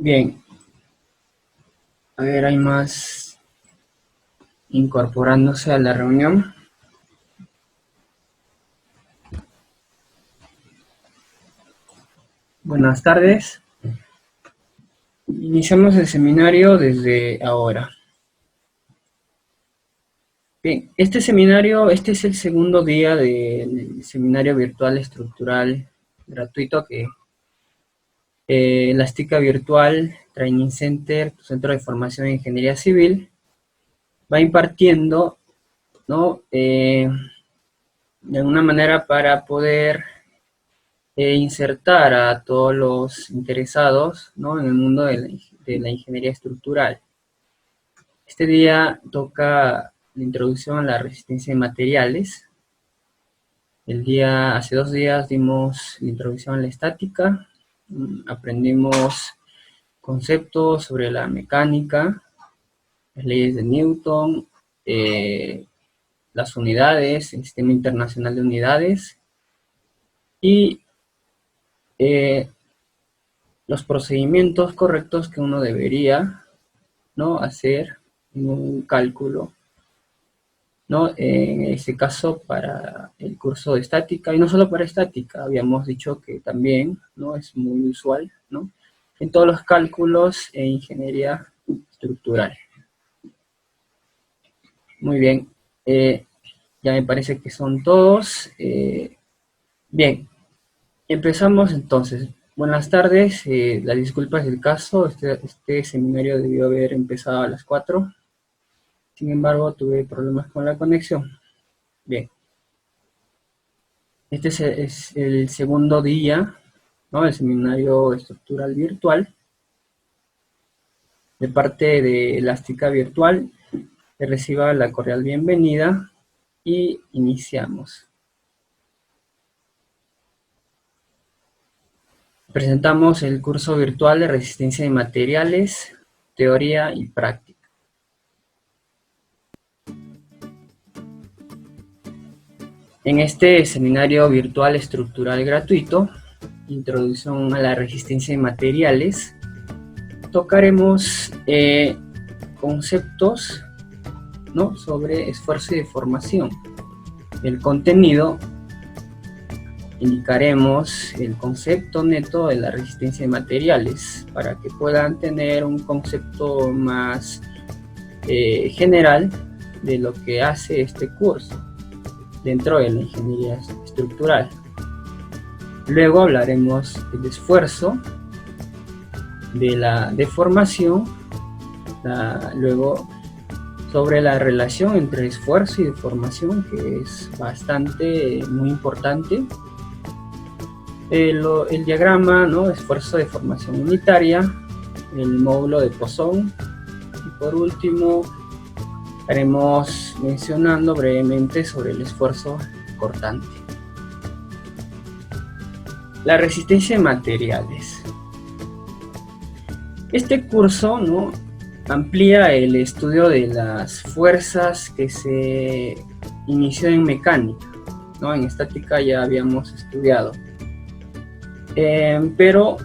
Bien, a ver, hay más incorporándose a la reunión. Buenas tardes. Iniciamos el seminario desde ahora. Bien, este es el segundo día del seminario virtual estructural gratuito que la STICA Virtual Training Center, tu centro de formación en ingeniería civil, va impartiendo, ¿no? De alguna manera para poder insertar a todos los interesados, ¿no? En el mundo de la ingeniería estructural. Este día toca la introducción a la resistencia de materiales. Hace 2 días dimos la introducción a la estática, aprendimos conceptos sobre la mecánica, las leyes de Newton, las unidades, el sistema internacional de unidades y los procedimientos correctos que uno debería, ¿no?, hacer en un cálculo, ¿no? En este caso para el curso de estática, y no solo para estática, habíamos dicho que también, ¿no?, es muy usual, ¿no?, en todos los cálculos e ingeniería estructural. Muy bien, ya me parece que son todos. Bien, empezamos entonces. Buenas tardes, las disculpas del caso, este seminario debió haber empezado a las 4. Sin embargo, tuve problemas con la conexión. Bien. Este es el segundo día, ¿no?, del seminario estructural virtual. De parte de Elástica Virtual, le reciba la cordial bienvenida y iniciamos. Presentamos el curso virtual de resistencia de materiales, teoría y práctica. En este seminario virtual estructural gratuito, Introducción a la resistencia de materiales, tocaremos conceptos, ¿no?, sobre esfuerzo y deformación. El contenido, indicaremos el concepto neto de la resistencia de materiales para que puedan tener un concepto más general de lo que hace este curso dentro de la ingeniería estructural. Luego hablaremos del esfuerzo, de la deformación, luego sobre la relación entre esfuerzo y deformación, que es muy importante. El diagrama, ¿no?, esfuerzo de deformación unitaria, el módulo de Poisson, y por último estaremos mencionando brevemente sobre el esfuerzo cortante. La resistencia de materiales. Este curso, ¿no?, amplía el estudio de las fuerzas que se inició en mecánica, ¿no? En estática ya habíamos estudiado. Pero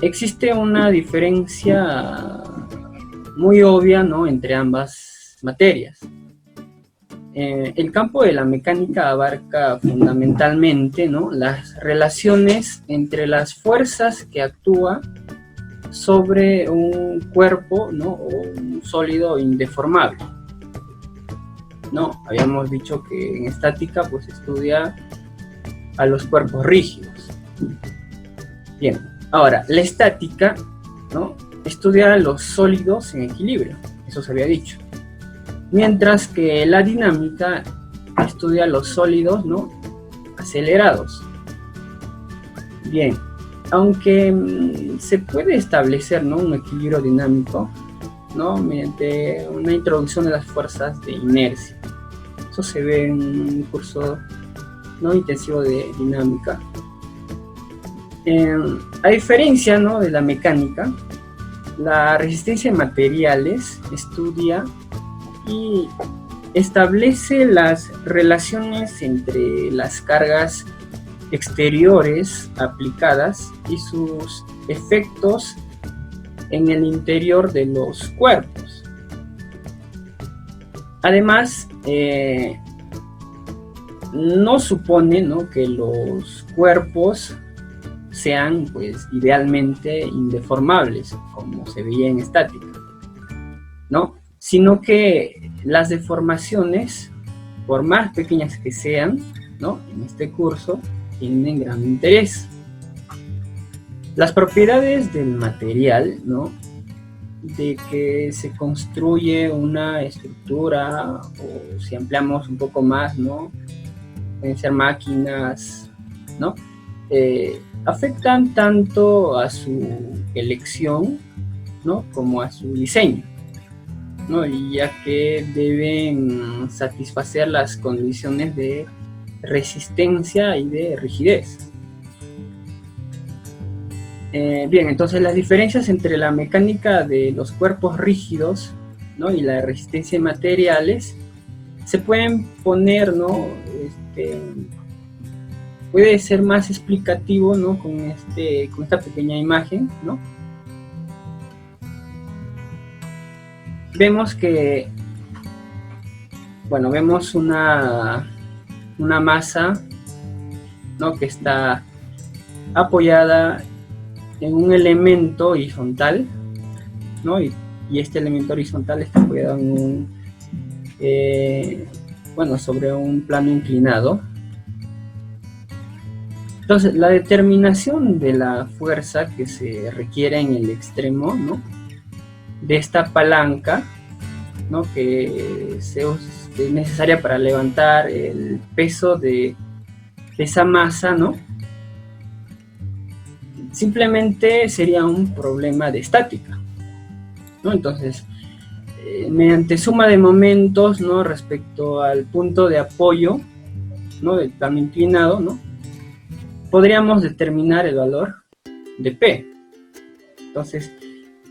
existe una diferencia muy obvia, ¿no?, entre ambas materias. El campo de la mecánica abarca fundamentalmente, ¿no?, las relaciones entre las fuerzas que actúan sobre un cuerpo, ¿no?, o un sólido indeformable, ¿no? Habíamos dicho que en estática pues estudia a los cuerpos rígidos. Bien, ahora la estática, ¿no?, estudia a los sólidos en equilibrio, eso se había dicho. Mientras que la dinámica estudia los sólidos, ¿no?, acelerados. Bien, aunque se puede establecer, ¿no?, un equilibrio dinámico, ¿no?, mediante una introducción de las fuerzas de inercia. Eso se ve en un curso, ¿no?, intensivo de dinámica. A diferencia, ¿no?, de la mecánica, la resistencia de materiales estudia y establece las relaciones entre las cargas exteriores aplicadas y sus efectos en el interior de los cuerpos. Además, no supone, ¿no?, que los cuerpos sean, pues, idealmente indeformables, como se veía en estática, ¿no? Sino que las deformaciones, por más pequeñas que sean, ¿no?, en este curso, tienen gran interés. Las propiedades del material, ¿no?, de que se construye una estructura, o si ampliamos un poco más, ¿no?, pueden ser máquinas, ¿no?, afectan tanto a su elección, ¿no?, como a su diseño, ¿no?, ya que deben satisfacer las condiciones de resistencia y de rigidez. Bien, entonces las diferencias entre la mecánica de los cuerpos rígidos, ¿no?, y la resistencia de materiales se pueden poner, ¿no?, puede ser más explicativo, ¿no?, con esta pequeña imagen, ¿no? Vemos que, bueno, vemos una masa, ¿no?, que está apoyada en un elemento horizontal, ¿no?, y este elemento horizontal está apoyado en sobre un plano inclinado. Entonces, la determinación de la fuerza que se requiere en el extremo, ¿no?, de esta palanca, ¿no?, que es necesaria para levantar el peso de esa masa, ¿no?, simplemente sería un problema de estática, ¿no? Entonces, mediante suma de momentos, ¿no?, respecto al punto de apoyo, ¿no?, del plano inclinado, ¿no?, podríamos determinar el valor de P. Entonces,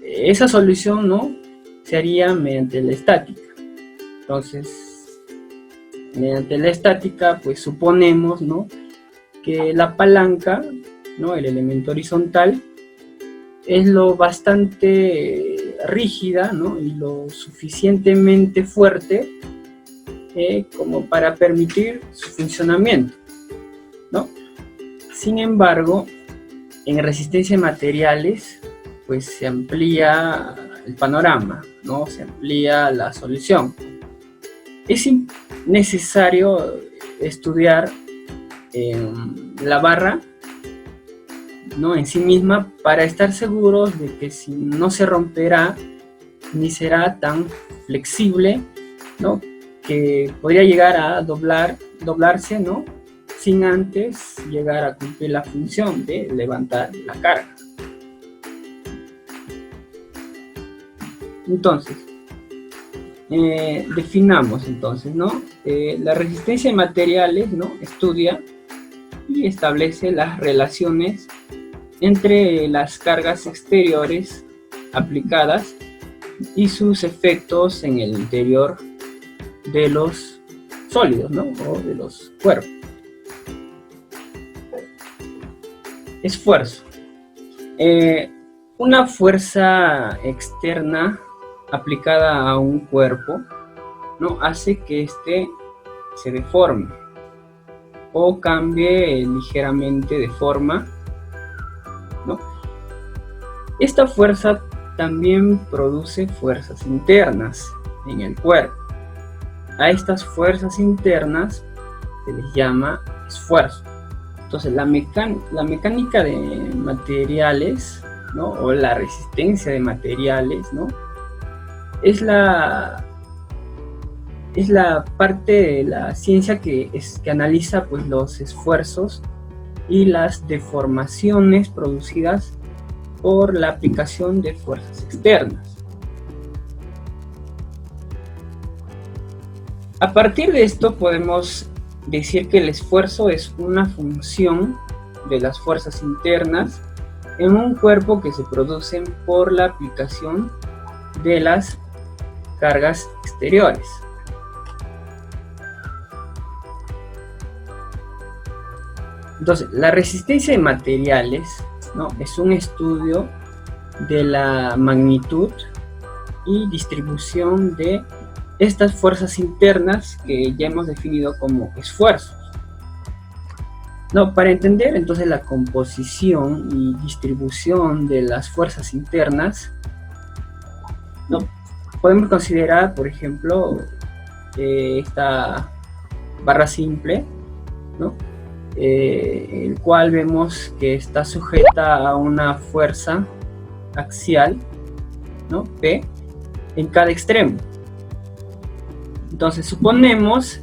esa solución, ¿no?, se haría mediante la estática. Entonces, mediante la estática, pues suponemos, ¿no?, que la palanca, ¿no?, el elemento horizontal, es lo bastante rígida, ¿no?, y lo suficientemente fuerte como para permitir su funcionamiento, ¿no? Sin embargo, en resistencia de materiales, pues se amplía el panorama, ¿no?, se amplía la solución. Es necesario estudiar la barra, ¿no?, en sí misma, para estar seguros de que si no se romperá ni será tan flexible, ¿no?, que podría llegar a doblarse, ¿no?, sin antes llegar a cumplir la función de levantar la carga. Entonces, definamos entonces, ¿no?, la resistencia de materiales, ¿no?, estudia y establece las relaciones entre las cargas exteriores aplicadas y sus efectos en el interior de los sólidos, ¿no?, o de los cuerpos. Esfuerzo. Una fuerza externa aplicada a un cuerpo, ¿no?, hace que éste se deforme o cambie ligeramente de forma, ¿no? Esta fuerza también produce fuerzas internas en el cuerpo. A estas fuerzas internas se les llama esfuerzo. Entonces, la mecánica de materiales, ¿no?, o la resistencia de materiales, ¿no?, es la parte de la ciencia que analiza, pues, los esfuerzos y las deformaciones producidas por la aplicación de fuerzas externas. A partir de esto podemos decir que el esfuerzo es una función de las fuerzas internas en un cuerpo que se producen por la aplicación de las cargas exteriores. Entonces, la resistencia de materiales, ¿no?, es un estudio de la magnitud y distribución de estas fuerzas internas que ya hemos definido como esfuerzos. No, para entender entonces la composición y distribución de las fuerzas internas, ¿no? Podemos considerar, por ejemplo, esta barra simple, ¿no? El cual vemos que está sujeta a una fuerza axial, ¿no? P en cada extremo. Entonces supongamos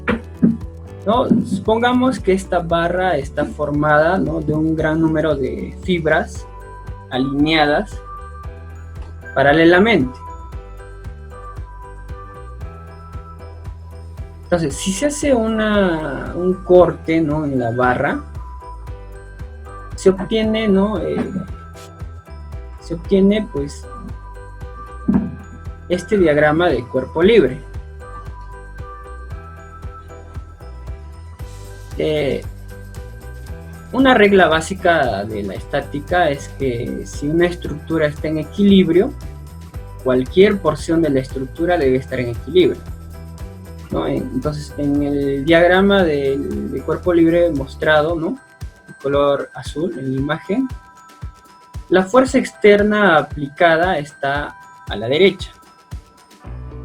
que esta barra está formada, ¿no?, de un gran número de fibras alineadas paralelamente. Entonces, si se hace un corte, ¿no?, en la barra, se obtiene, ¿no?, pues este diagrama de cuerpo libre. Una regla básica de la estática es que si una estructura está en equilibrio, cualquier porción de la estructura debe estar en equilibrio, ¿no? Entonces, en el diagrama de cuerpo libre mostrado, ¿no?, en color azul en la imagen, la fuerza externa aplicada está a la derecha.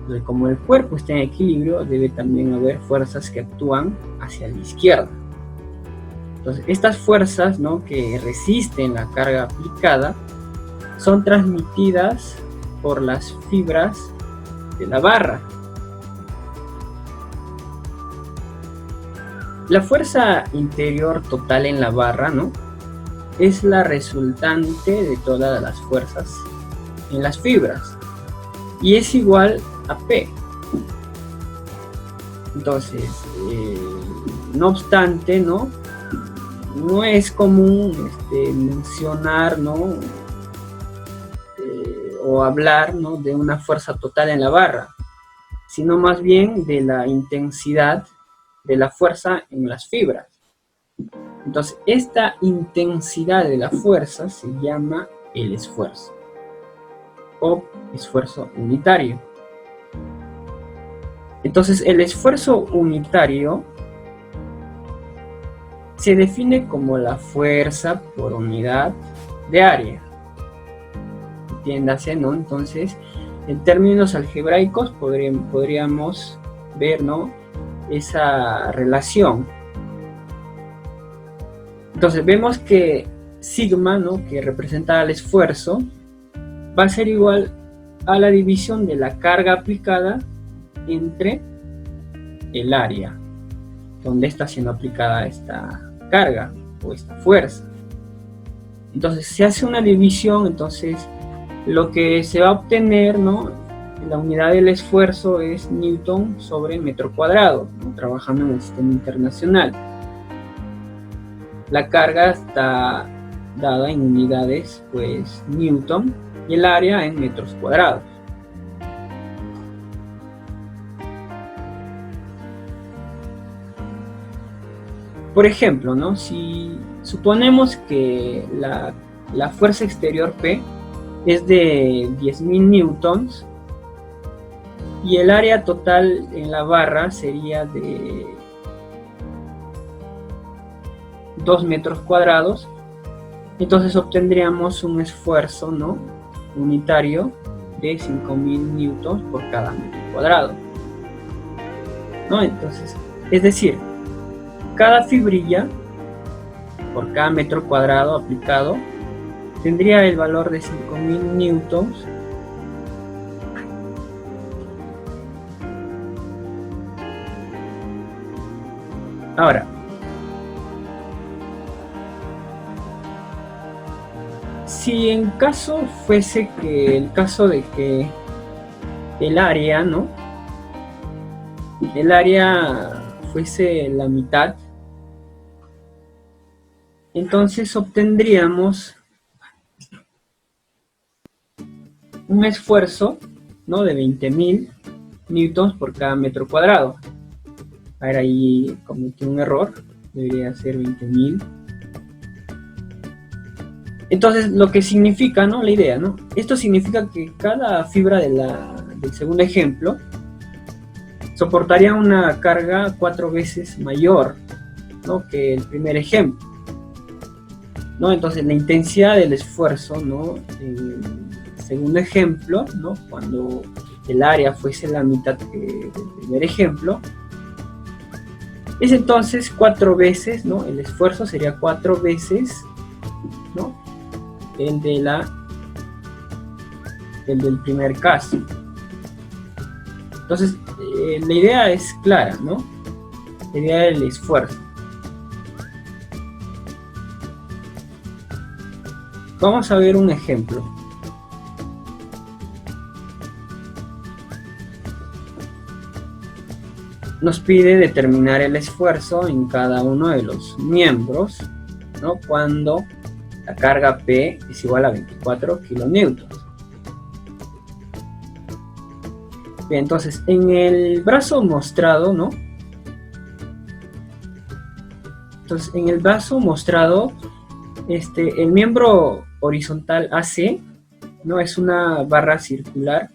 Entonces, como el cuerpo está en equilibrio, debe también haber fuerzas que actúan hacia la izquierda. Entonces, estas fuerzas, ¿no?, que resisten la carga aplicada son transmitidas por las fibras de la barra. La fuerza interior total en la barra, ¿no?, es la resultante de todas las fuerzas en las fibras y es igual a P. Entonces, no obstante, no es común mencionar, ¿no?, o hablar, ¿no?, de una fuerza total en la barra, sino más bien de la intensidad de la fuerza en las fibras. Entonces, esta intensidad de la fuerza se llama el esfuerzo o esfuerzo unitario. Entonces, el esfuerzo unitario se define como la fuerza por unidad de área. Entiéndase, ¿no? Entonces, en términos algebraicos podríamos ver, ¿no?, esa relación. Entonces, vemos que sigma, ¿no?, que representa el esfuerzo, va a ser igual a la división de la carga aplicada entre el área donde está siendo aplicada esta carga o esta fuerza. Entonces, se hace una división, entonces lo que se va a obtener, ¿no?, la unidad del esfuerzo es Newton sobre metro cuadrado, ¿no?, trabajando en el sistema internacional. La carga está dada en unidades, pues Newton, y el área en metros cuadrados. Por ejemplo, ¿no?, si suponemos que la fuerza exterior P es de 10.000 newtons y el área total en la barra sería de 2 metros cuadrados, entonces obtendríamos un esfuerzo, ¿no?, unitario de 5.000 newtons por cada metro cuadrado, ¿no? Entonces, es decir, cada fibrilla por cada metro cuadrado aplicado tendría el valor de 5.000 newtons ahora. Si en caso fuese que el caso de que el área, ¿no?, el área fuese la mitad, entonces obtendríamos un esfuerzo, ¿no?, de 20.000 newtons por cada metro cuadrado. A ver, ahí cometí un error, debería ser 20.000. Entonces, lo que significa, ¿no? La idea, ¿no? Esto significa que cada fibra del segundo ejemplo soportaría una carga 4 veces mayor, ¿no? Que el primer ejemplo, ¿no? Entonces, la intensidad del esfuerzo, ¿no? En el segundo ejemplo, ¿no? Cuando el área fuese la mitad que del primer ejemplo, es entonces 4 veces, ¿no? El esfuerzo sería 4 veces, ¿no? El del primer caso. Entonces, la idea es clara, ¿no? La idea del esfuerzo. Vamos a ver un ejemplo. Nos pide determinar el esfuerzo en cada uno de los miembros, ¿no? Cuando la carga P es igual a 24 kilonewtons. Bien, entonces, en el brazo mostrado, ¿no? Entonces, en el brazo mostrado, el miembro horizontal AC, ¿no? Es una barra circular.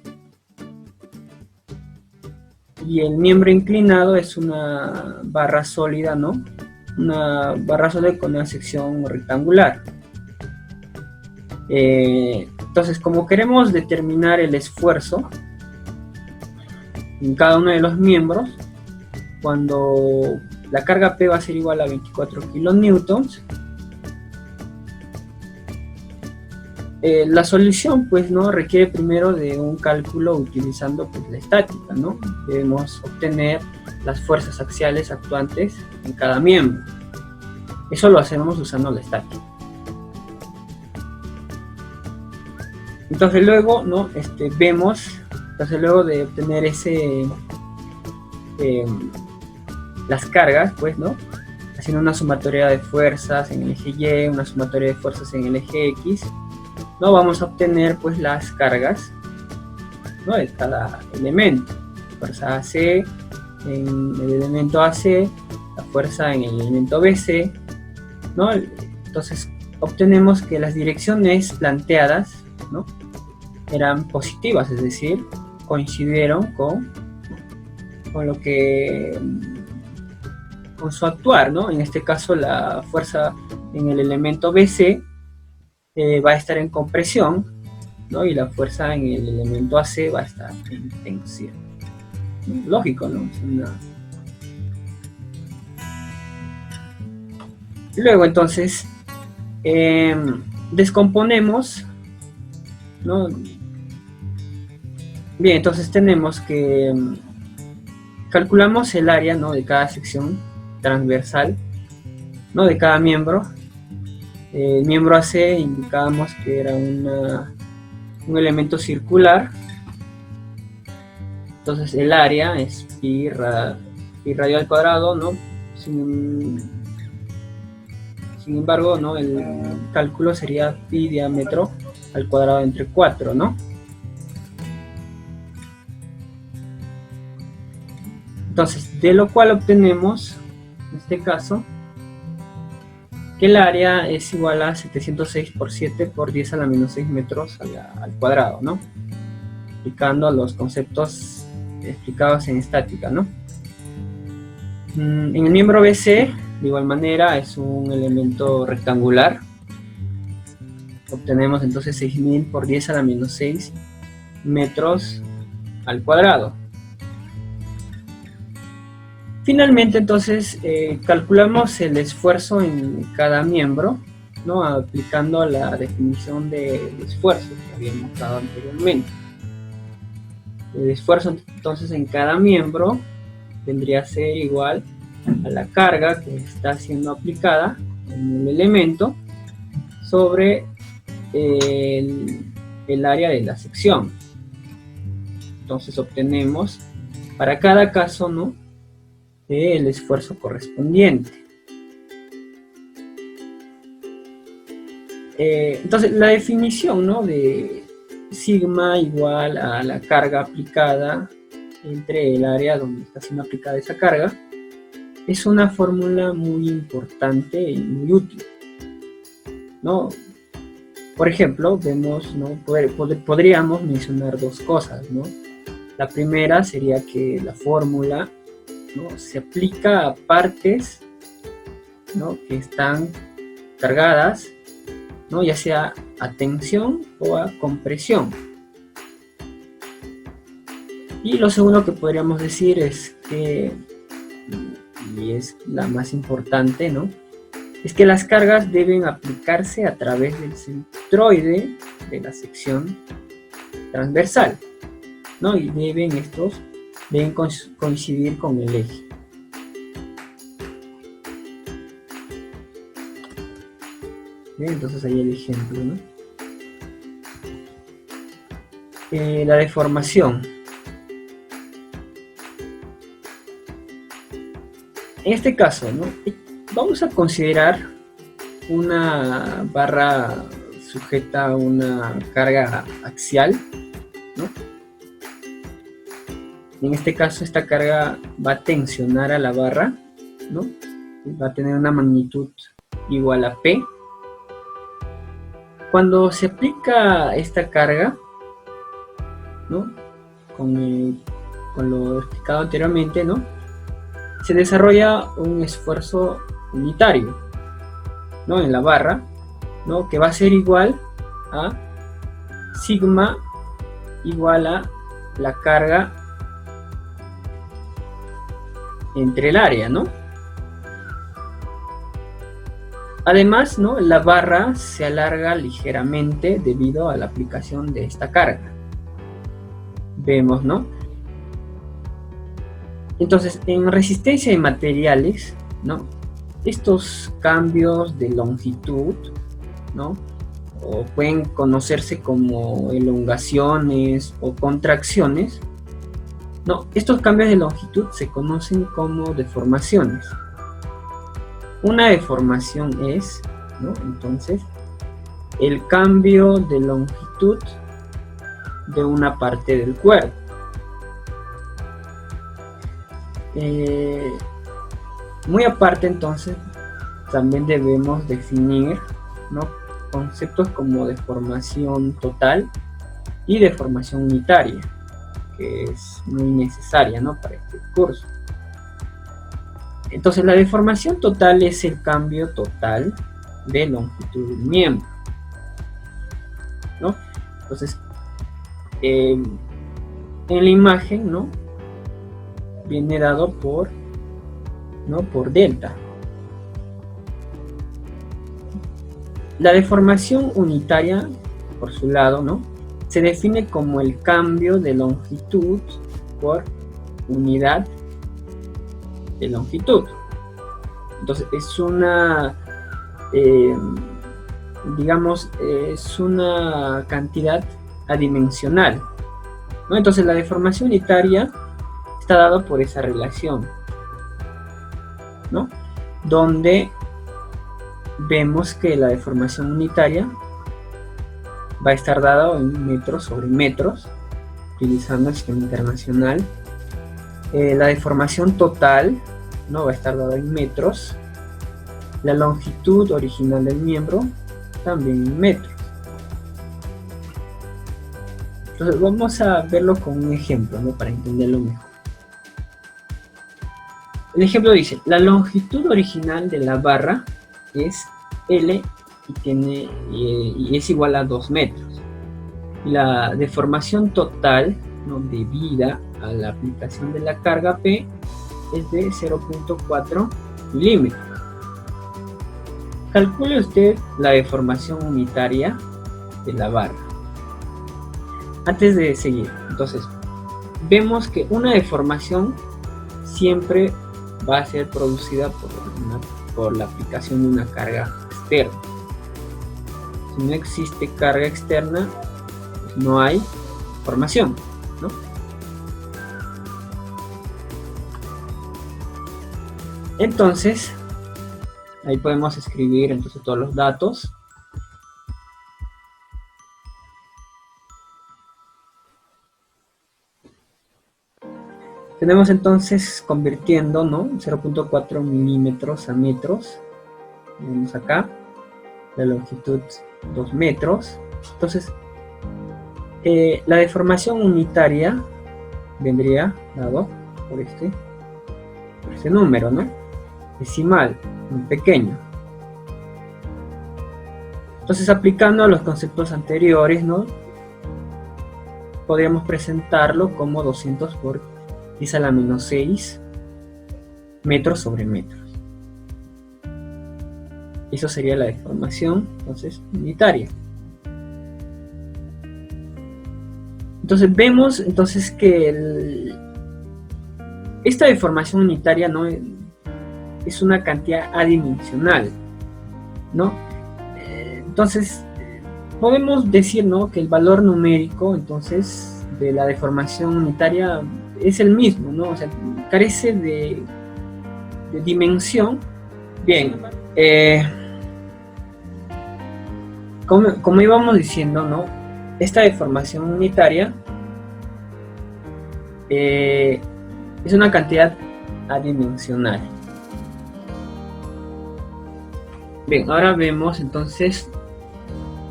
Y el miembro inclinado es una barra sólida, ¿no? Una barra sólida con una sección rectangular. Entonces, como queremos determinar el esfuerzo en cada uno de los miembros, cuando la carga P va a ser igual a 24 kilonewtons, la solución, pues, ¿no? Requiere primero de un cálculo utilizando, pues, la estática, ¿no? Debemos obtener las fuerzas axiales actuantes en cada miembro. Eso lo hacemos usando la estática. Entonces luego, ¿no? Vemos, entonces luego de obtener las cargas, pues, ¿no? Haciendo una sumatoria de fuerzas en el eje Y, una sumatoria de fuerzas en el eje X, ¿no? Vamos a obtener, pues, las cargas, ¿no? De cada elemento. Fuerza AC en el elemento AC, la fuerza en el elemento BC, ¿no? Entonces obtenemos que las direcciones planteadas, ¿no? Eran positivas, es decir, coincidieron con su actuar, ¿no? En este caso, la fuerza en el elemento BC va a estar en compresión, ¿no? Y la fuerza en el elemento AC va a estar en tensión. Lógico, ¿no? Luego, entonces, descomponemos, ¿no? Bien, entonces tenemos que calculamos el área, ¿no? De cada sección transversal, ¿no? De cada miembro. El miembro AC indicábamos que era un elemento circular. Entonces el área es pi radio al cuadrado, ¿no? Sin embargo, ¿no? El cálculo sería pi diámetro al cuadrado entre 4, ¿no? Entonces, de lo cual obtenemos, en este caso, que el área es igual a 706 por 7 por 10 a la menos 6 metros al cuadrado, ¿no? Aplicando los conceptos explicados en estática, ¿no? En el miembro BC, de igual manera, es un elemento rectangular. Obtenemos entonces 6000 por 10 a la menos 6 metros al cuadrado. Finalmente, entonces, calculamos el esfuerzo en cada miembro, ¿no? Aplicando la definición del esfuerzo que habíamos dado anteriormente. El esfuerzo, entonces, en cada miembro vendría a ser igual a la carga que está siendo aplicada en el elemento sobre el área de la sección. Entonces obtenemos para cada caso, ¿no? El esfuerzo correspondiente. Entonces la definición, ¿no? De sigma igual a la carga aplicada entre el área donde está siendo aplicada esa carga es una fórmula muy importante y muy útil, ¿no? Por ejemplo, vemos, ¿no? Podríamos mencionar dos cosas, ¿no? La primera sería que la fórmula, ¿no?, se aplica a partes, ¿no?, que están cargadas, ¿no?, ya sea a tensión o a compresión. Y lo segundo que podríamos decir es que, y es la más importante, ¿no?, es que las cargas deben aplicarse a través del centroide de la sección transversal, ¿no?, y deben coincidir con el eje. Bien, entonces ahí el ejemplo, ¿no? La deformación. En este caso, ¿no?, vamos a considerar una barra sujeta a una carga axial, ¿no? En este caso, esta carga va a tensionar a la barra, ¿no? Va a tener una magnitud igual a P. Cuando se aplica esta carga, ¿no?, con lo explicado anteriormente, ¿no?, se desarrolla un esfuerzo unitario, ¿no?, en la barra, ¿no?, que va a ser igual a sigma igual a la carga entre el área, ¿no? Además, ¿no?, la barra se alarga ligeramente debido a la aplicación de esta carga. Vemos, ¿no? Entonces, en resistencia de materiales, ¿no?, estos cambios de longitud, ¿no?, o pueden conocerse como elongaciones o contracciones, ¿no?, estos cambios de longitud se conocen como deformaciones. Una deformación es, ¿no?, entonces, el cambio de longitud de una parte del cuerpo. Muy aparte, entonces, también debemos definir, ¿no?, conceptos como deformación total y deformación unitaria, que es muy necesaria, ¿no?, para este curso. Entonces, la deformación total es el cambio total de longitud del miembro, ¿no? Entonces, en la imagen, ¿no?, viene dado por delta. La deformación unitaria, por su lado, ¿no?, se define como el cambio de longitud por unidad de longitud. Entonces es una, digamos, es una cantidad adimensional, ¿no? Entonces la deformación unitaria está dada por esa relación, ¿no?, donde vemos que la deformación unitaria va a estar dada en metros sobre metros, utilizando el sistema internacional. La deformación total, ¿no?, va a estar dada en metros. La longitud original del miembro también en metros. Entonces vamos a verlo con un ejemplo, ¿no?, para entenderlo mejor. El ejemplo dice: la longitud original de la barra es L y es igual a 2 metros. La deformación total, ¿no?, debida a la aplicación de la carga P es de 0.4 milímetros. Calcule usted la deformación unitaria de la barra. Antes de seguir, entonces, vemos que una deformación siempre va a ser producida por la aplicación de una carga externa. Si no existe carga externa, pues no hay deformación, ¿no? Entonces, ahí podemos escribir entonces todos los datos. Tenemos entonces convirtiendo, ¿no?, 0.4 milímetros a metros. Vemos acá. la longitud 2 metros. Entonces, la deformación unitaria vendría dado por este número, ¿no? Decimal, muy pequeño. Entonces, aplicando a los conceptos anteriores, ¿no? Podríamos presentarlo como 200 por 10 a la menos 6 metros sobre metros. Eso sería la deformación, entonces, unitaria. Entonces vemos entonces que esta deformación unitaria, ¿no? Es una cantidad adimensional, ¿no? Entonces podemos decir, ¿no? Que el valor numérico entonces de la deformación unitaria es el mismo, ¿no? O sea, carece de dimensión. Bien, como íbamos diciendo, ¿no? Esta deformación unitaria es una cantidad adimensional. Bien, ahora vemos entonces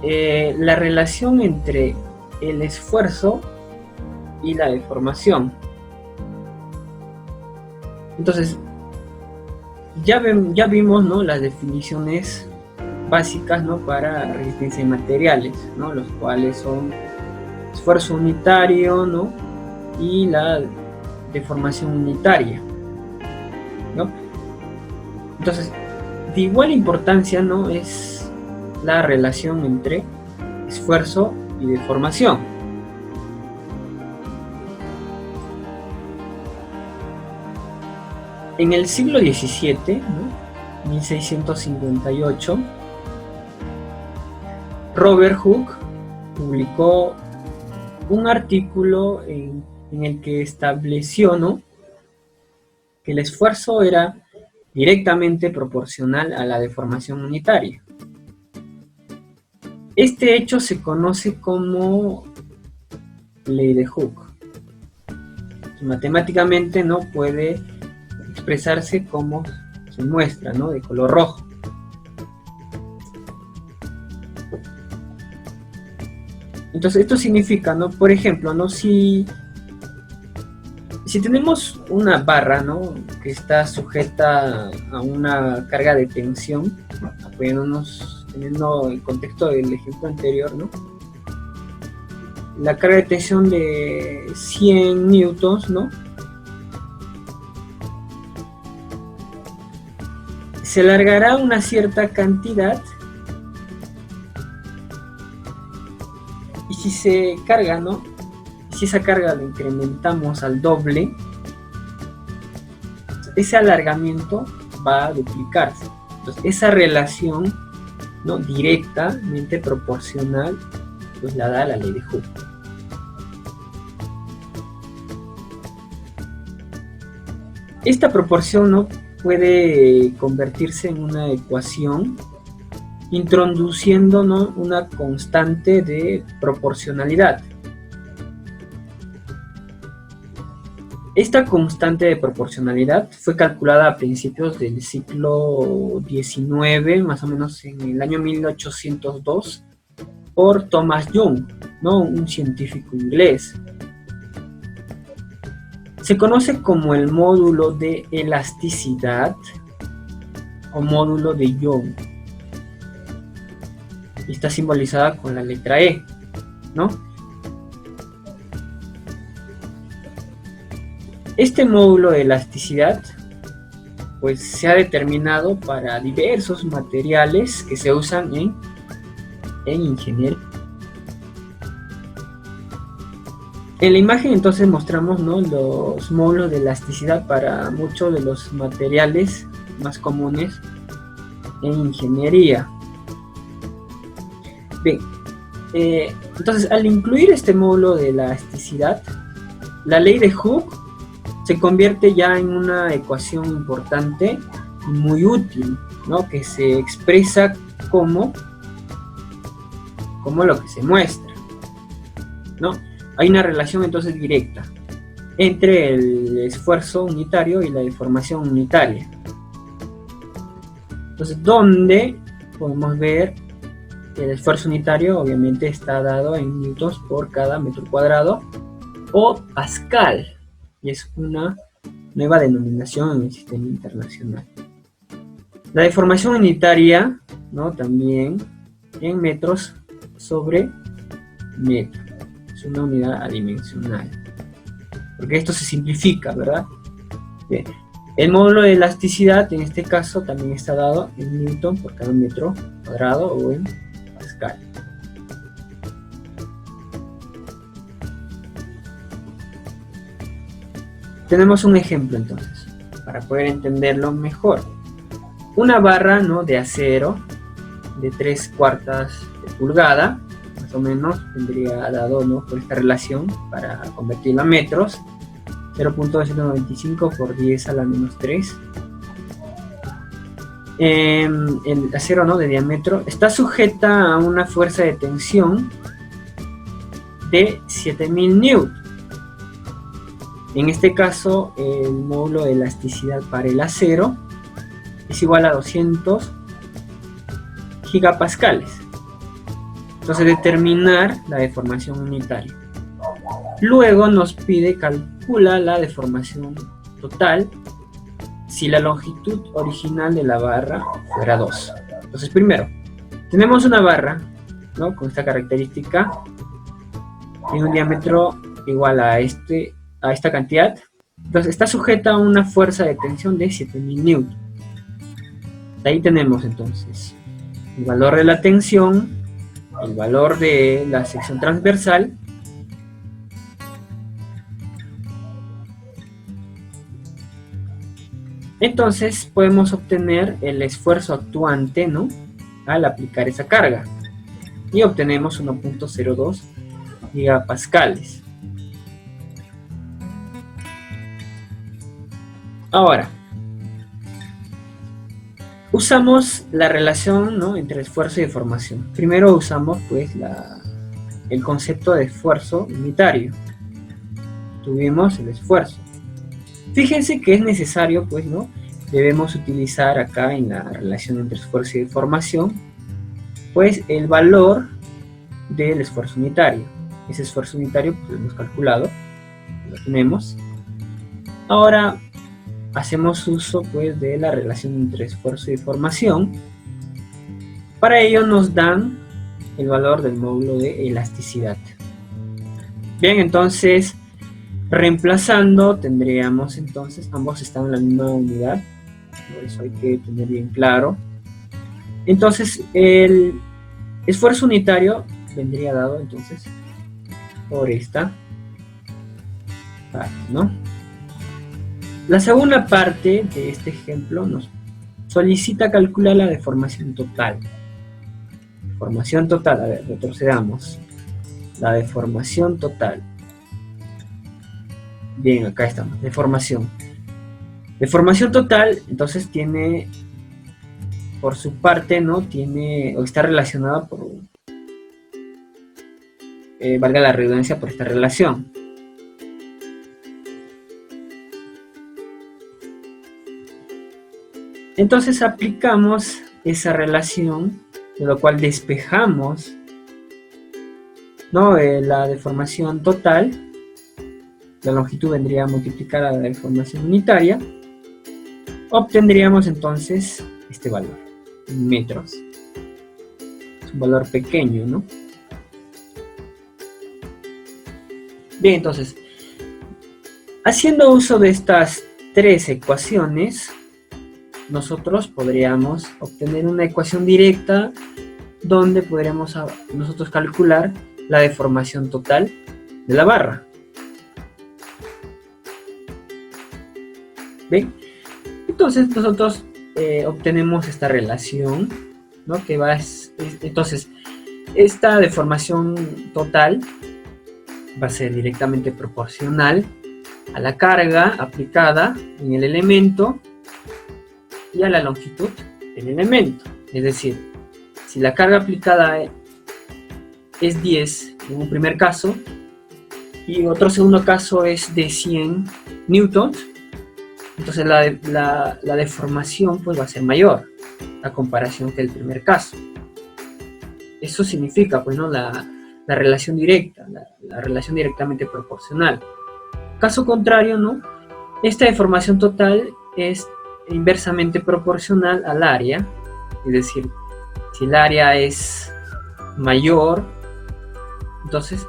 la relación entre el esfuerzo y la deformación. Entonces, ya vimos, ¿no? Las definiciones básicas, ¿no? Para resistencia en materiales, ¿no? Los cuales son esfuerzo unitario, ¿no? Y la deformación unitaria, ¿no? Entonces, de igual importancia, ¿no? Es la relación entre esfuerzo y deformación. En el siglo XVII, ¿no? 1658, Robert Hooke publicó un artículo en el que estableció, ¿no? Que el esfuerzo era directamente proporcional a la deformación unitaria. Este hecho se conoce como ley de Hooke. Matemáticamente no puede expresarse como se muestra, ¿no? De color rojo. Entonces esto significa, ¿no? Por ejemplo, ¿no? Si tenemos una barra, ¿no? Que está sujeta a una carga de tensión, apoyándonos, teniendo el contexto del ejemplo anterior, ¿no? La carga de tensión de 100 newtons, ¿no? Se alargará una cierta cantidad, y si se carga, ¿no? Si esa carga la incrementamos al doble, ese alargamiento va a duplicarse. Entonces, esa relación, ¿no? Directamente proporcional, pues la da la ley de Hooke. Esta proporción, ¿no? Puede convertirse en una ecuación introduciendo, ¿no? Una constante de proporcionalidad. Esta constante de proporcionalidad fue calculada a principios del siglo XIX, más o menos en el año 1802, por Thomas Young, ¿no? Un científico inglés. Se conoce como el módulo de elasticidad o módulo de Young. Y está simbolizada con la letra E, ¿no? Este módulo de elasticidad pues se ha determinado para diversos materiales que se usan en ingeniería. En la imagen entonces mostramos, ¿no? Los módulos de elasticidad para muchos de los materiales más comunes en ingeniería. Bien, entonces al incluir este módulo de elasticidad, la ley de Hooke se convierte ya en una ecuación importante y muy útil, ¿no? Que se expresa como lo que se muestra, ¿no? Hay una relación entonces directa entre el esfuerzo unitario y la deformación unitaria. Entonces, ¿dónde podemos ver el esfuerzo unitario obviamente está dado en newtons por cada metro cuadrado o pascal, y es una nueva denominación en el sistema internacional. La deformación unitaria, ¿no? También en metros sobre metro, es una unidad adimensional, porque esto se simplifica, ¿verdad? Bien. El módulo de elasticidad en este caso también está dado en newton por cada metro cuadrado o en pascal. Tenemos un ejemplo entonces, para poder entenderlo mejor. Una barra, ¿no?, de acero de 3/4 de pulgada, más o menos, tendría dado, ¿no?, por esta relación, para convertirlo a metros, 0.295 por 10 a la menos 3. El acero, ¿no?, de diámetro está sujeta a una fuerza de tensión de 7000 newtons. En este caso, el módulo de elasticidad para el acero es igual a 200 gigapascales. Entonces, determinar la deformación unitaria. Luego nos pide calcula la deformación total si la longitud original de la barra fuera 2. Entonces, primero, tenemos una barra, ¿no?, con esta característica, tiene un diámetro igual a esta cantidad. Entonces, está sujeta a una fuerza de tensión de 7000 newtons. De ahí tenemos entonces el valor de la tensión, el valor de la sección transversal, entonces podemos obtener el esfuerzo actuante, ¿no?, al aplicar esa carga, y obtenemos 1.02 gigapascales. Ahora, usamos la relación, ¿no?, entre esfuerzo y deformación. Primero usamos pues el concepto de esfuerzo unitario. Tuvimos el esfuerzo. Fíjense que es necesario, pues, ¿no?, debemos utilizar acá en la relación entre esfuerzo y deformación, pues, el valor del esfuerzo unitario. Ese esfuerzo unitario pues, lo hemos calculado, lo tenemos. Ahora hacemos uso pues de la relación entre esfuerzo y deformación. Para ello nos dan el valor del módulo de elasticidad. Bien, entonces reemplazando tendríamos entonces, ambos están en la misma unidad, por eso hay que tener bien claro. Entonces el esfuerzo unitario vendría dado entonces por esta parte, ¿no? La segunda parte de este ejemplo nos solicita calcular la deformación total. Deformación total, a ver, retrocedamos. La deformación total. Bien, acá estamos, deformación. Deformación total, entonces tiene, por su parte, ¿no?, tiene, o está relacionada por, valga la redundancia, por esta relación. Entonces aplicamos esa relación, de lo cual despejamos, ¿no?, la deformación total. La longitud vendría a multiplicar a la deformación unitaria. Obtendríamos entonces este valor, en metros. Es un valor pequeño, ¿no? Bien, entonces, haciendo uso de estas tres ecuaciones, nosotros podríamos obtener una ecuación directa donde podremos nosotros calcular la deformación total de la barra. ¿Ven? Entonces nosotros obtenemos esta relación, ¿no?, que va entonces esta deformación total va a ser directamente proporcional a la carga aplicada en el elemento y a la longitud del elemento. Es decir, si la carga aplicada es 10 en un primer caso y otro segundo caso es de 100 newtons, entonces la deformación pues va a ser mayor a comparación que el primer caso. eso significa, pues, ¿no? La relación directa, la relación directamente proporcional. Caso contrario, ¿no? Esta deformación total es inversamente proporcional al área, es decir, si el área es mayor, entonces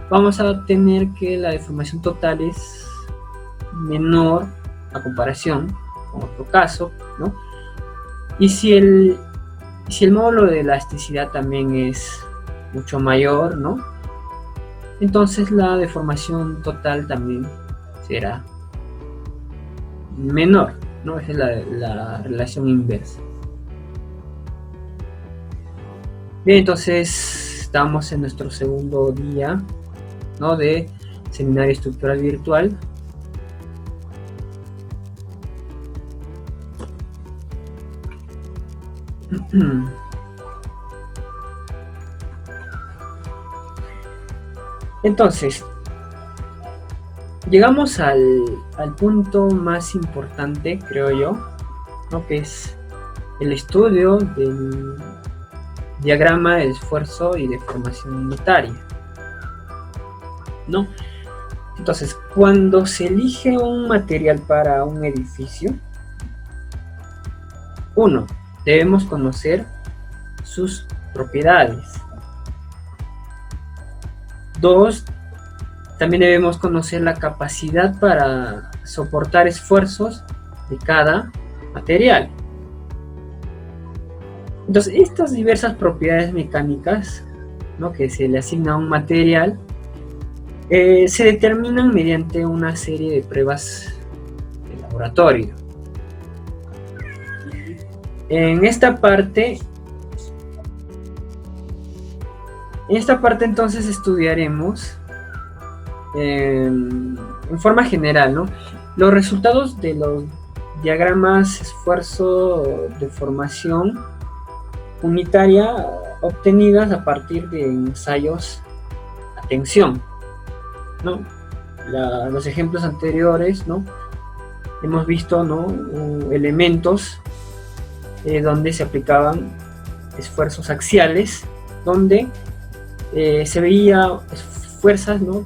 vamos a tener que la deformación total es menor a comparación con otro caso, ¿no? Y si el módulo de elasticidad también es mucho mayor, ¿no? Entonces la deformación total también será menor, ¿no? Esa es la relación inversa. Bien, entonces estamos en nuestro segundo día, ¿no? De seminario estructural virtual. Entonces, llegamos al punto más importante, creo yo, ¿no? Que es el estudio del diagrama de esfuerzo y deformación unitaria, ¿no? Entonces, cuando se elige un material para un edificio, uno, debemos conocer sus propiedades. Dos, también debemos conocer la capacidad para soportar esfuerzos de cada material. Entonces, estas diversas propiedades mecánicas, ¿no? Que se le asigna a un material, se determinan mediante una serie de pruebas de laboratorio. En esta parte entonces estudiaremos en forma general, ¿no? Los resultados de los diagramas esfuerzo-deformación unitaria obtenidas a partir de ensayos a tensión, ¿no? Los ejemplos anteriores, ¿no? Hemos visto, ¿no? Elementos donde se aplicaban esfuerzos axiales, donde se veía fuerzas, ¿no?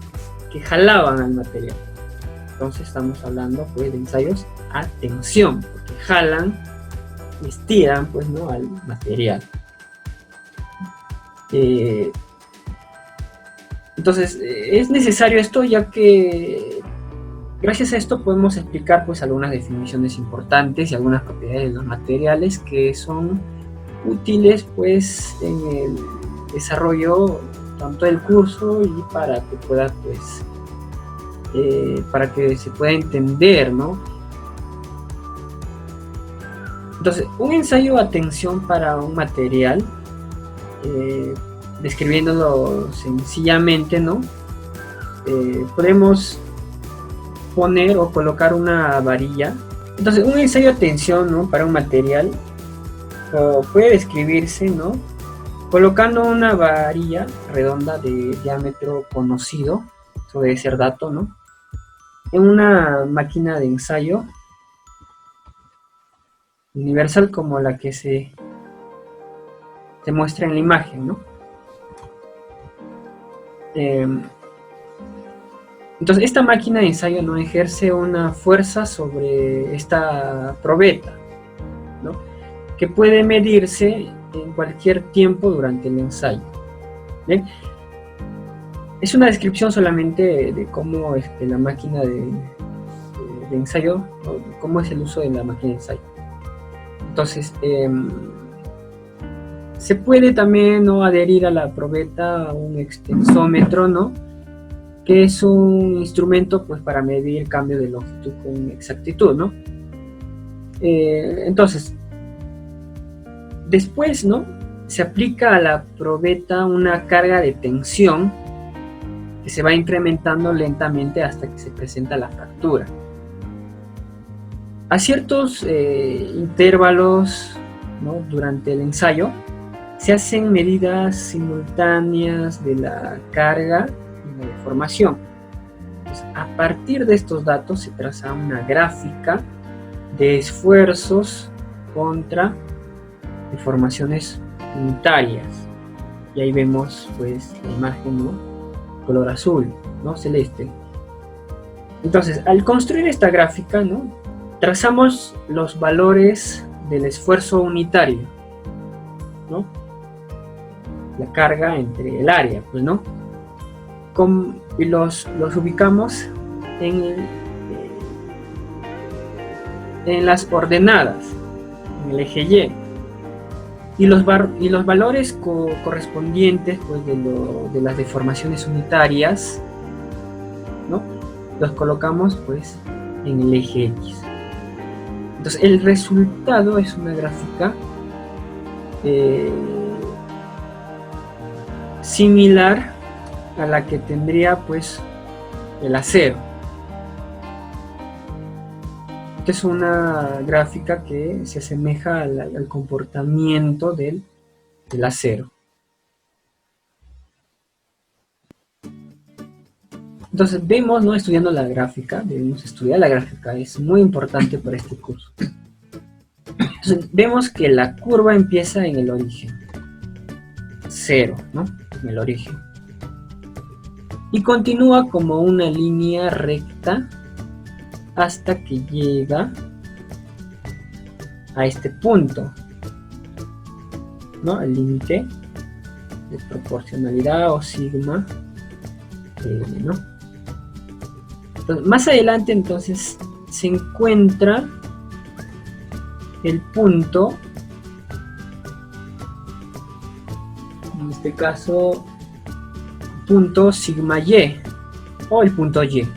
Que jalaban al material. Entonces estamos hablando, pues, de ensayos a tensión, porque jalan, estiran, pues, ¿no? Al material. Entonces es necesario esto, ya que gracias a esto podemos explicar, pues, algunas definiciones importantes y algunas propiedades de los materiales que son útiles, pues, en el desarrollo tanto del curso y para que pueda, pues, para que se pueda entender, ¿no? Entonces, un ensayo a tensión para un material, describiéndolo sencillamente, ¿no? Podemos poner o colocar una varilla. Entonces, un ensayo a tensión, ¿no? Para un material puede describirse, ¿no? Colocando una varilla redonda de diámetro conocido, eso debe ser dato, ¿no? En una máquina de ensayo universal como la que se muestra en la imagen, ¿no? Entonces, esta máquina de ensayo no ejerce una fuerza sobre esta probeta, ¿no? Que puede medirse en cualquier tiempo durante el ensayo. ¿Bien? Es una descripción solamente de cómo es la máquina de ensayo, ¿no? Cómo es el uso de la máquina de ensayo. Entonces, se puede también, ¿no? Adherir a la probeta un extensómetro, ¿no? Que es un instrumento, pues, para medir cambio de longitud con exactitud, ¿no? Entonces, después, ¿no? Se aplica a la probeta una carga de tensión que se va incrementando lentamente hasta que se presenta la fractura. A ciertos intervalos, ¿no? Durante el ensayo se hacen medidas simultáneas de la carga y la deformación. Entonces, a partir de estos datos se traza una gráfica de esfuerzos contra deformaciones unitarias. y ahí vemos pues la imagen, ¿no? Color azul, ¿no? Celeste. Entonces, al construir esta gráfica, ¿no? Trazamos los valores del esfuerzo unitario, ¿no? La carga entre el área, pues, ¿no? Y los ubicamos en las ordenadas, en el eje Y. Y los valores correspondientes pues, de las deformaciones unitarias, ¿no? Los colocamos pues en el eje X. Entonces el resultado es una gráfica similar a la que tendría pues el acero. Esta es una gráfica que se asemeja al comportamiento del acero. Entonces vemos, ¿no? Estudiando la gráfica, debemos estudiar la gráfica, es muy importante para este curso. Entonces vemos que la curva empieza en el origen, 0, ¿no? En el origen. Y continúa como una línea recta hasta que llega a este punto, ¿no? El límite de proporcionalidad o sigma L, ¿no? Entonces, más adelante entonces se encuentra el punto, en este caso punto sigma Y o el punto Y,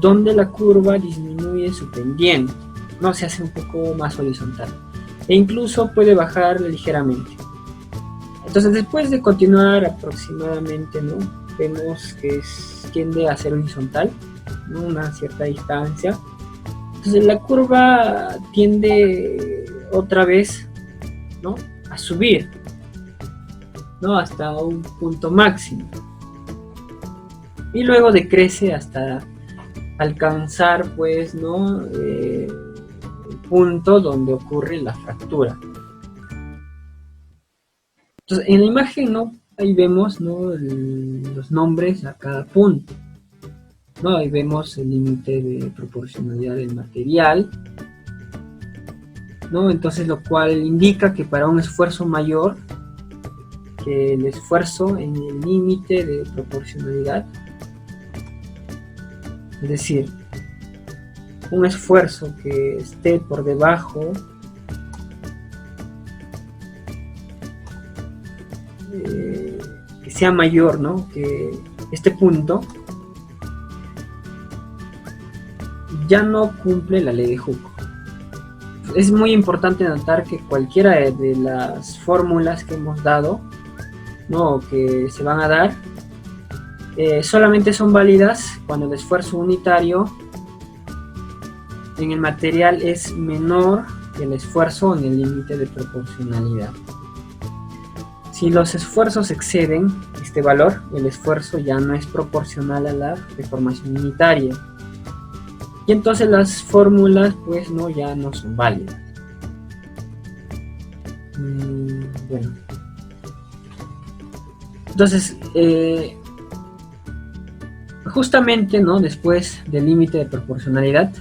donde la curva disminuye su pendiente, no se hace un poco más horizontal e incluso puede bajar ligeramente. Entonces después de continuar aproximadamente, ¿no? Vemos que tiende a ser horizontal, ¿no? Una cierta distancia. Entonces la curva tiende otra vez, ¿no? A subir, ¿no? Hasta un punto máximo y luego decrece hasta alcanzar pues, ¿no? El punto donde ocurre la fractura. Entonces en la imagen, ¿no? Ahí vemos, ¿no? Los nombres a cada punto, ¿no? Ahí vemos el límite de proporcionalidad del material, ¿no? Entonces lo cual indica que para un esfuerzo mayor que el esfuerzo en el límite de proporcionalidad, es decir, un esfuerzo que esté por debajo que sea mayor, ¿no? Que este punto ya no cumple la ley de Hooke. Es muy importante notar que cualquiera de las fórmulas que hemos dado, ¿no? Que se van a dar, solamente son válidas cuando el esfuerzo unitario en el material es menor que el esfuerzo en el límite de proporcionalidad. Si los esfuerzos exceden este valor, el esfuerzo ya no es proporcional a la deformación unitaria. Y entonces las fórmulas pues no, ya no son válidas. Bueno. Entonces, justamente, ¿no? Después del límite de proporcionalidad,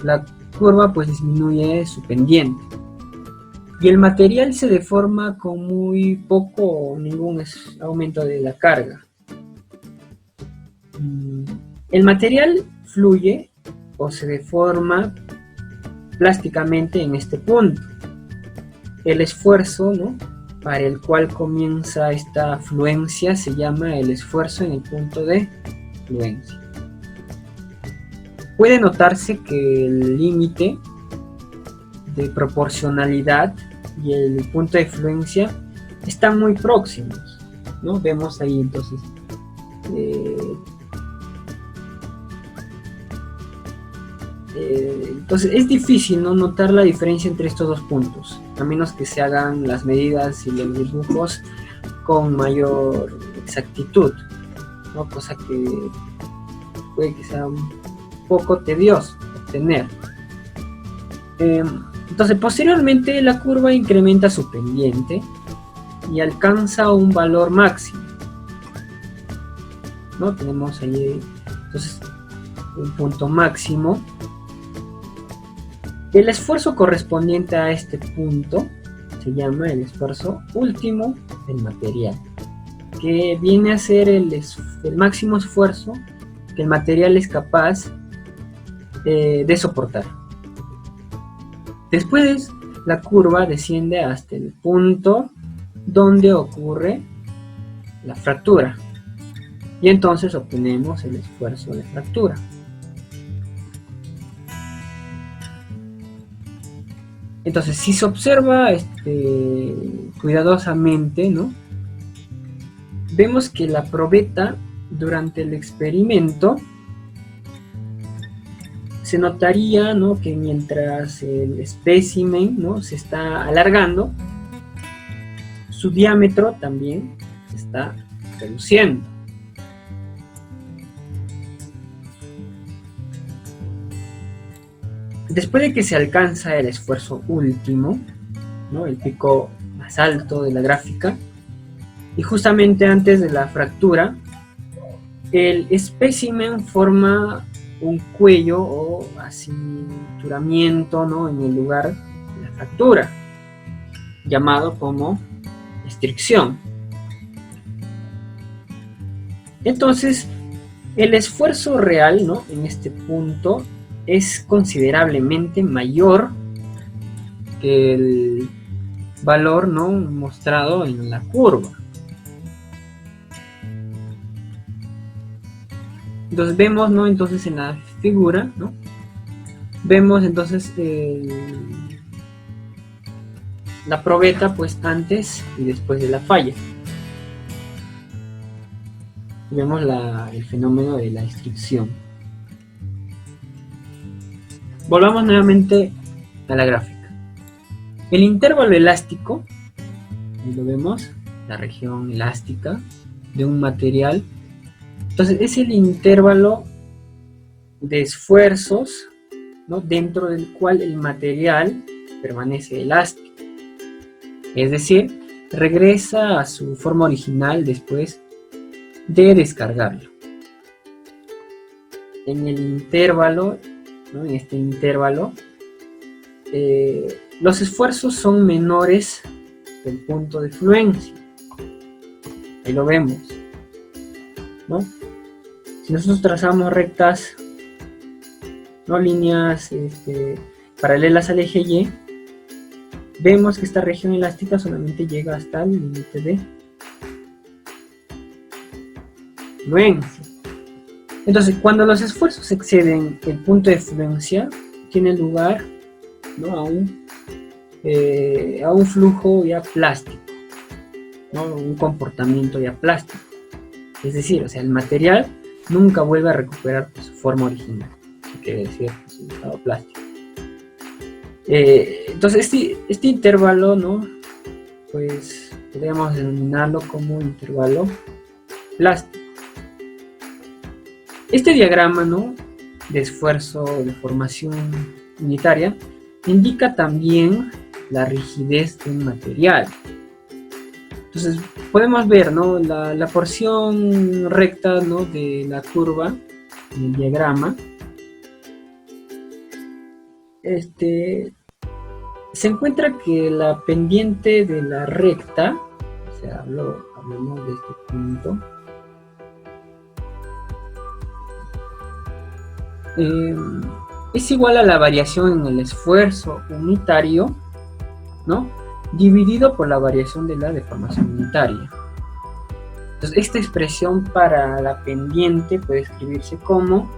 la curva pues disminuye su pendiente. Y el material se deforma con muy poco o ningún aumento de la carga. El material fluye o se deforma plásticamente en este punto. El esfuerzo, ¿no? Para el cual comienza esta fluencia se llama el esfuerzo en el punto de fluencia. Puede notarse que el límite de proporcionalidad y el punto de fluencia están muy próximos, ¿no? Vemos ahí entonces entonces es difícil, ¿no? Notar la diferencia entre estos dos puntos, a menos que se hagan las medidas y los dibujos con mayor exactitud, ¿no? Cosa que puede que sea un poco tedioso obtener. Entonces, posteriormente la curva incrementa su pendiente y alcanza un valor máximo, ¿no? Tenemos ahí entonces un punto máximo. El esfuerzo correspondiente a este punto se llama el esfuerzo último del material, que viene a ser el máximo esfuerzo que el material es capaz de soportar. Después la curva desciende hasta el punto donde ocurre la fractura y entonces obtenemos el esfuerzo de fractura. Entonces, si se observa cuidadosamente, ¿no?, vemos que la probeta durante el experimento se notaría, ¿no?, que mientras el espécimen, ¿no?, se está alargando, su diámetro también se está reduciendo. Después de que se alcanza el esfuerzo último, ¿no?, el pico más alto de la gráfica, y justamente antes de la fractura, el espécimen forma un cuello o acinturamiento, ¿no?, en el lugar de la fractura, llamado como estricción. Entonces, el esfuerzo real, ¿no?, en este punto es considerablemente mayor que el valor, ¿no?, mostrado en la curva. Entonces vemos, ¿no?, entonces en la figura, ¿no?, vemos entonces la probeta pues antes y después de la falla. Vemos el fenómeno de la estricción. Volvamos nuevamente a la gráfica. El intervalo elástico, ahí lo vemos, la región elástica de un material. Entonces es el intervalo de esfuerzos, ¿no?, dentro del cual el material permanece elástico. Es decir, regresa a su forma original después de descargarlo. En el intervalo, ¿no?, en este intervalo, los esfuerzos son menores del punto de fluencia. Ahí lo vemos, ¿no? Si nosotros trazamos rectas, no líneas paralelas al eje Y, vemos que esta región elástica solamente llega hasta el límite de fluencia. Entonces, cuando los esfuerzos exceden el punto de fluencia, tiene lugar, ¿no?, a un flujo ya plástico, ¿no?, un comportamiento ya plástico. Es decir, o sea, el material nunca vuelve a recuperar su forma original, eso quiere decir su estado plástico. Entonces este intervalo, ¿no?, pues podríamos denominarlo como intervalo plástico. Este diagrama, ¿no?, de esfuerzo de formación unitaria indica también la rigidez de un material. Entonces podemos ver, ¿no?, la porción recta, ¿no?, de la curva en el diagrama. Se encuentra que la pendiente de la recta, o sea, hablamos de este punto, es igual a la variación en el esfuerzo unitario, ¿no?, dividido por la variación de la deformación unitaria. Entonces, esta expresión para la pendiente puede escribirse como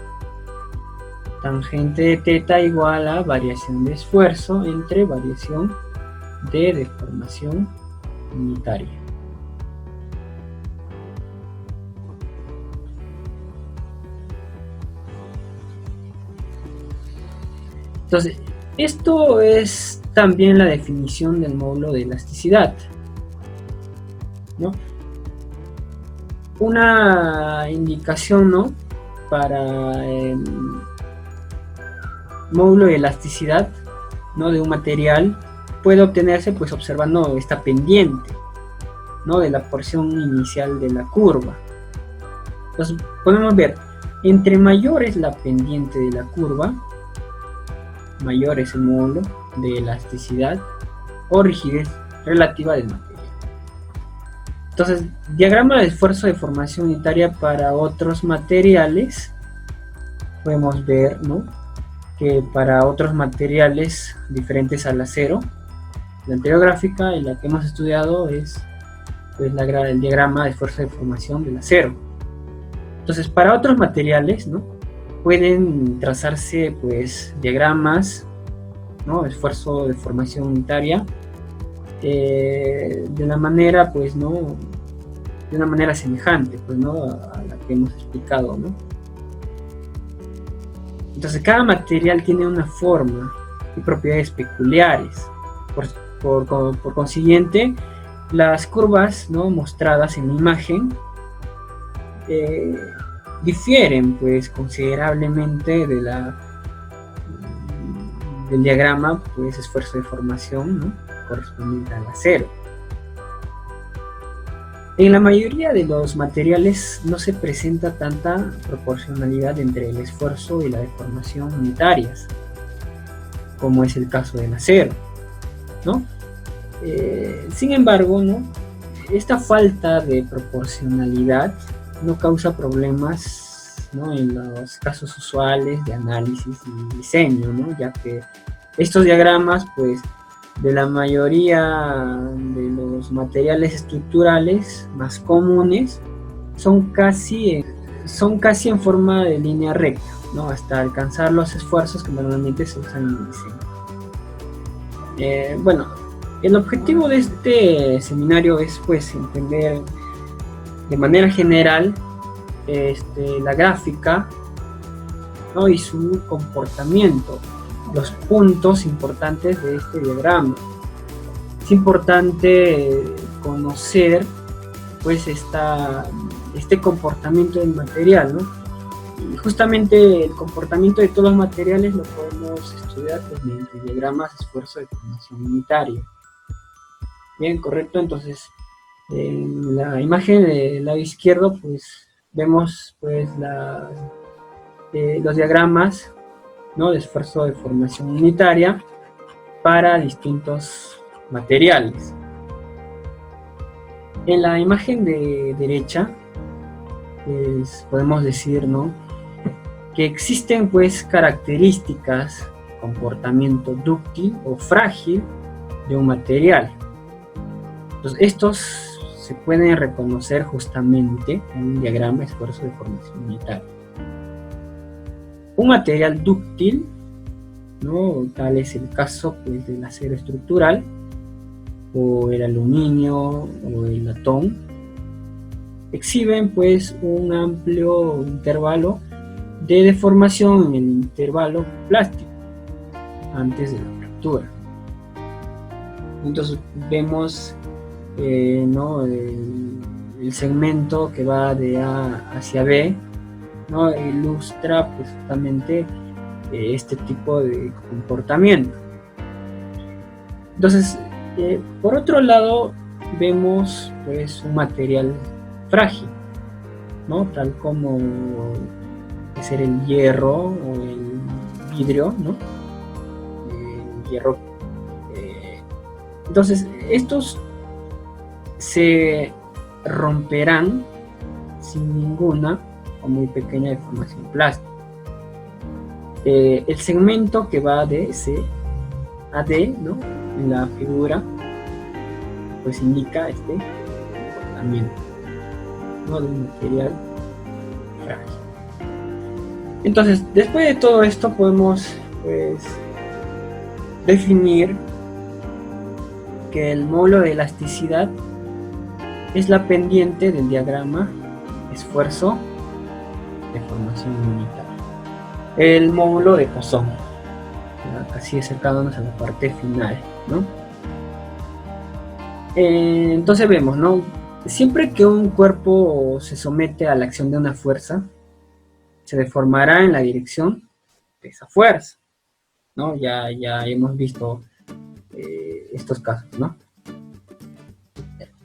tangente de teta igual a variación de esfuerzo entre variación de deformación unitaria. Entonces, esto es también la definición del módulo de elasticidad, ¿no? Una indicación, ¿no?, para el módulo de elasticidad ¿no?, de un material puede obtenerse pues observando esta pendiente, ¿no?, de la porción inicial de la curva. Entonces podemos ver, entre mayor es la pendiente de la curva, mayor es el módulo de elasticidad o rigidez relativa del material. Entonces, diagrama de esfuerzo de formación unitaria para otros materiales. Podemos ver, ¿no?, que para otros materiales diferentes al acero, la anterior gráfica y la que hemos estudiado es pues, el diagrama de esfuerzo de formación del acero. Entonces, para otros materiales, ¿no?, pueden trazarse pues diagramas, ¿no?, esfuerzo de formación unitaria de la manera pues, ¿no?, de una manera semejante pues, ¿no?, a la que hemos explicado, ¿no? Entonces cada material tiene una forma y propiedades peculiares. Por consiguiente, las curvas, ¿no?, mostradas en la imagen difieren pues considerablemente del diagrama pues esfuerzo de formación, ¿no?, correspondiente al acero. En la mayoría de los materiales no se presenta tanta proporcionalidad entre el esfuerzo y la deformación unitarias, como es el caso del acero, ¿no? Sin embargo, ¿no?, esta falta de proporcionalidad no causa problemas, ¿no?, en los casos usuales de análisis y diseño, ¿no?, ya que estos diagramas, pues, de la mayoría de los materiales estructurales más comunes son casi en forma de línea recta, ¿no?, hasta alcanzar los esfuerzos que normalmente se usan en el diseño. Bueno, el objetivo de este seminario es pues entender de manera general la gráfica, ¿no?, y su comportamiento, los puntos importantes de este diagrama. Es importante conocer pues este comportamiento del material, ¿no? Y justamente el comportamiento de todos los materiales lo podemos estudiar pues, mediante diagramas de esfuerzo de formación unitaria. Bien, correcto. Entonces en la imagen del lado izquierdo pues vemos pues los diagramas, ¿no?, de esfuerzo de formación unitaria para distintos materiales. En la imagen de derecha pues, podemos decir, ¿no?, que existen pues características, comportamiento dúctil o frágil de un material. Entonces, estos se pueden reconocer justamente en un diagrama de esfuerzo de formación unitaria. Un material dúctil, ¿no?, tal es el caso pues, del acero estructural, o el aluminio, o el latón, exhiben pues un amplio intervalo de deformación en el intervalo plástico antes de la fractura. Entonces vemos ¿no?, el segmento que va de A hacia B, ¿no?, ilustra pues, justamente este tipo de comportamiento. Entonces, por otro lado, vemos pues, un material frágil, ¿no?, tal como puede ser el hierro o el vidrio, ¿no?, el hierro. Entonces, estos se romperán sin ninguna o muy pequeña deformación plástica. El segmento que va de C a D, ¿no?, en la figura, pues indica este comportamiento, ¿no?, de un material frágil. Entonces, después de todo esto podemos pues definir que el módulo de elasticidad es la pendiente del diagrama esfuerzo de formación unitaria. El módulo de Poisson, así acercándonos a la parte final, ¿no? Entonces vemos, ¿no?, siempre que un cuerpo se somete a la acción de una fuerza, se deformará en la dirección de esa fuerza. ¿no? Ya hemos visto estos casos, ¿no?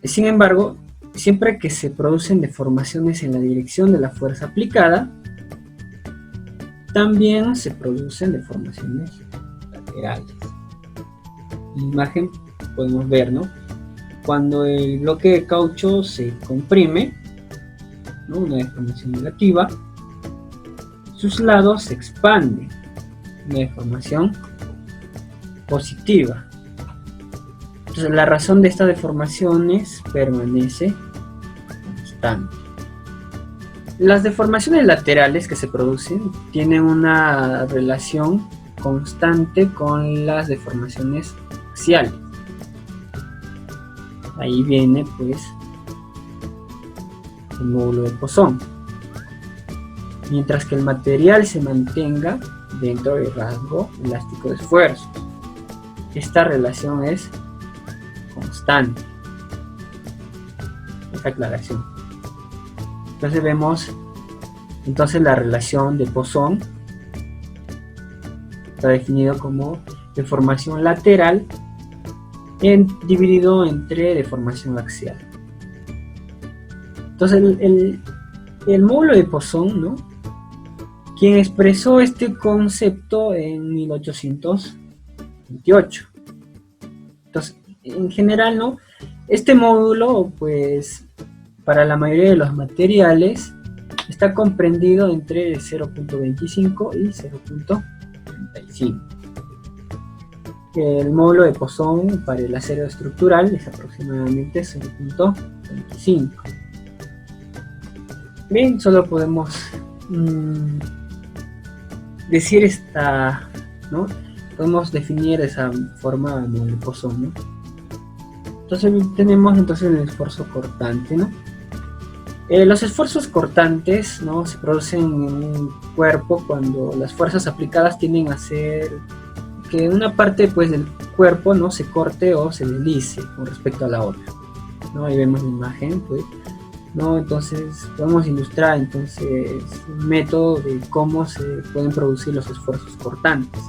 Sin embargo, siempre que se producen deformaciones en la dirección de la fuerza aplicada, también se producen deformaciones laterales. En la imagen podemos ver, ¿no? Cuando el bloque de caucho se comprime, ¿no? Una deformación negativa, sus lados se expanden, una deformación positiva. Entonces la razón de estas deformaciones permanece constante. Las deformaciones laterales que se producen tienen una relación constante con las deformaciones axiales. Ahí viene pues el módulo de Poisson. Mientras que el material se mantenga dentro del rasgo elástico de esfuerzo. Esta relación es constante. Esta aclaración. Entonces vemos la relación de Poisson. Está definido como deformación lateral dividido entre deformación axial. Entonces el módulo de Poisson, ¿no? Quien expresó este concepto en 1828. Entonces, en general, ¿no? Este módulo, pues, para la mayoría de los materiales, está comprendido entre 0.25 y 0.35. El módulo de Poisson para el acero estructural es aproximadamente 0.25. Bien, solo podemos decir ¿no? Podemos definir esa forma de Poisson, ¿no? Entonces tenemos el esfuerzo cortante, ¿no? Los esfuerzos cortantes, ¿no? Se producen en un cuerpo cuando las fuerzas aplicadas tienden a hacer que una parte pues del cuerpo, ¿no? Se corte o se deslice con respecto a la otra, ¿no? Ahí vemos la imagen, pues, ¿no? Entonces podemos ilustrar un método de cómo se pueden producir los esfuerzos cortantes.